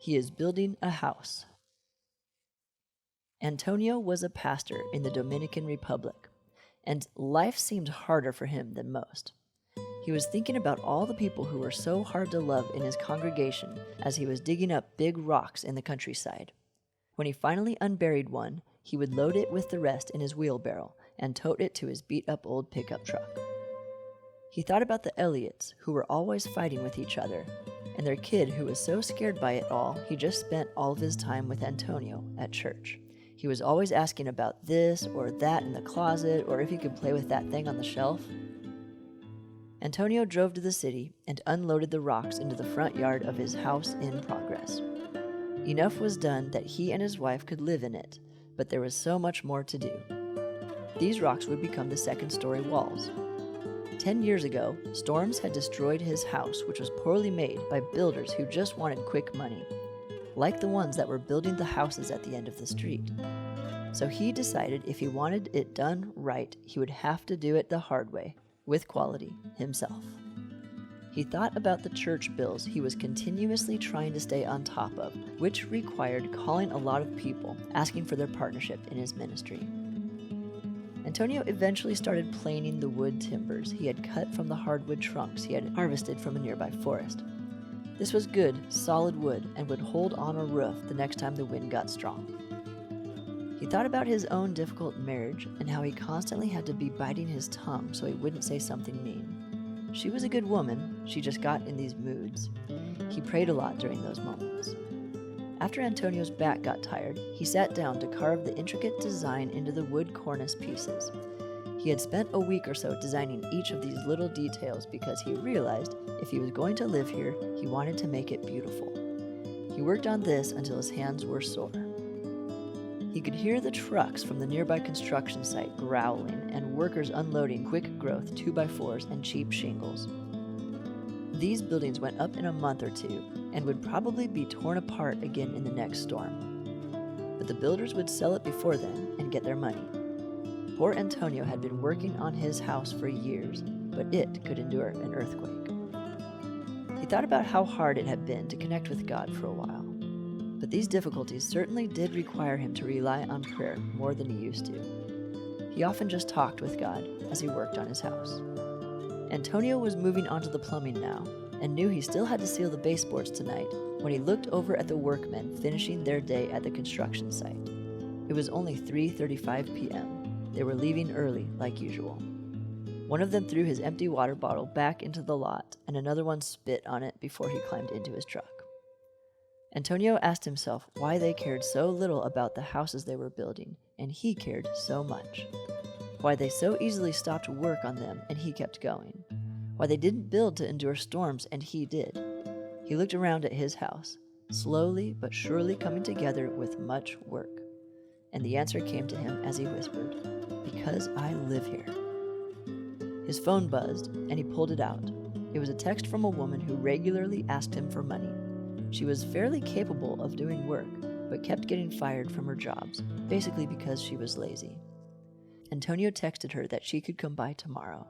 He is building a house. Antonio was a pastor in the Dominican Republic, and life seemed harder for him than most. He was thinking about all the people who were so hard to love in his congregation as he was digging up big rocks in the countryside. When he finally unburied one, he would load it with the rest in his wheelbarrow and tote it to his beat-up old pickup truck. He thought about the Elliots, who were always fighting with each other, and their kid who was so scared by it all, he just spent all of his time with Antonio at church. He was always asking about this or that in the closet, or if he could play with that thing on the shelf. Antonio drove to the city and unloaded the rocks into the front yard of his house in progress. Enough was done that he and his wife could live in it, but there was so much more to do. These rocks would become the second-story walls. 10 years ago, storms had destroyed his house, which was poorly made by builders who just wanted quick money, like the ones that were building the houses at the end of the street. So he decided if he wanted it done right, he would have to do it the hard way, with quality, himself. He thought about the church bills he was continuously trying to stay on top of, which required calling a lot of people, asking for their partnership in his ministry. Antonio eventually started planing the wood timbers he had cut from the hardwood trunks he had harvested from a nearby forest. This was good, solid wood and would hold on a roof the next time the wind got strong. He thought about his own difficult marriage and how he constantly had to be biting his tongue so he wouldn't say something mean. She was a good woman, she just got in these moods. He prayed a lot during those moments. After Antonio's back got tired, he sat down to carve the intricate design into the wood cornice pieces. He had spent a week or so designing each of these little details because he realized if he was going to live here, he wanted to make it beautiful. He worked on this until his hands were sore. He could hear the trucks from the nearby construction site growling and workers unloading quick-growth 2x4s and cheap shingles. These buildings went up in a month or two and would probably be torn apart again in the next storm. But the builders would sell it before then and get their money. Poor Antonio had been working on his house for years, but it could endure an earthquake. He thought about how hard it had been to connect with God for a while. But these difficulties certainly did require him to rely on prayer more than he used to. He often just talked with God as he worked on his house. Antonio was moving on to the plumbing now, and knew he still had to seal the baseboards tonight when he looked over at the workmen finishing their day at the construction site. It was only 3:35 p.m. They were leaving early, like usual. One of them threw his empty water bottle back into the lot, and another one spit on it before he climbed into his truck. Antonio asked himself why they cared so little about the houses they were building, and he cared so much. Why they so easily stopped work on them, and he kept going. Why they didn't build to endure storms, and he did. He looked around at his house, slowly but surely coming together with much work. And the answer came to him as he whispered, "Because I live here." His phone buzzed, and he pulled it out. It was a text from a woman who regularly asked him for money. She was fairly capable of doing work, but kept getting fired from her jobs, basically because she was lazy. Antonio texted her that she could come by tomorrow.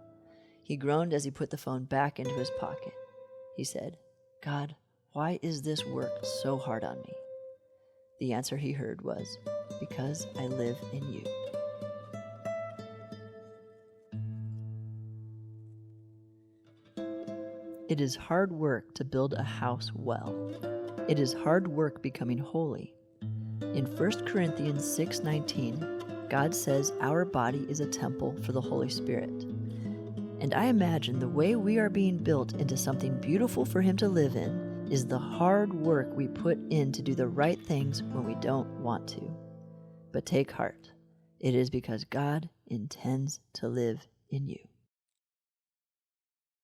He groaned as he put the phone back into his pocket. He said, "God, why is this work so hard on me?" The answer he heard was, "Because I live in you." It is hard work to build a house well. It is hard work becoming holy. In 1 Corinthians 6:19, God says our body is a temple for the Holy Spirit. And I imagine the way we are being built into something beautiful for Him to live in is the hard work we put in to do the right things when we don't want to. But take heart, it is because God intends to live in you.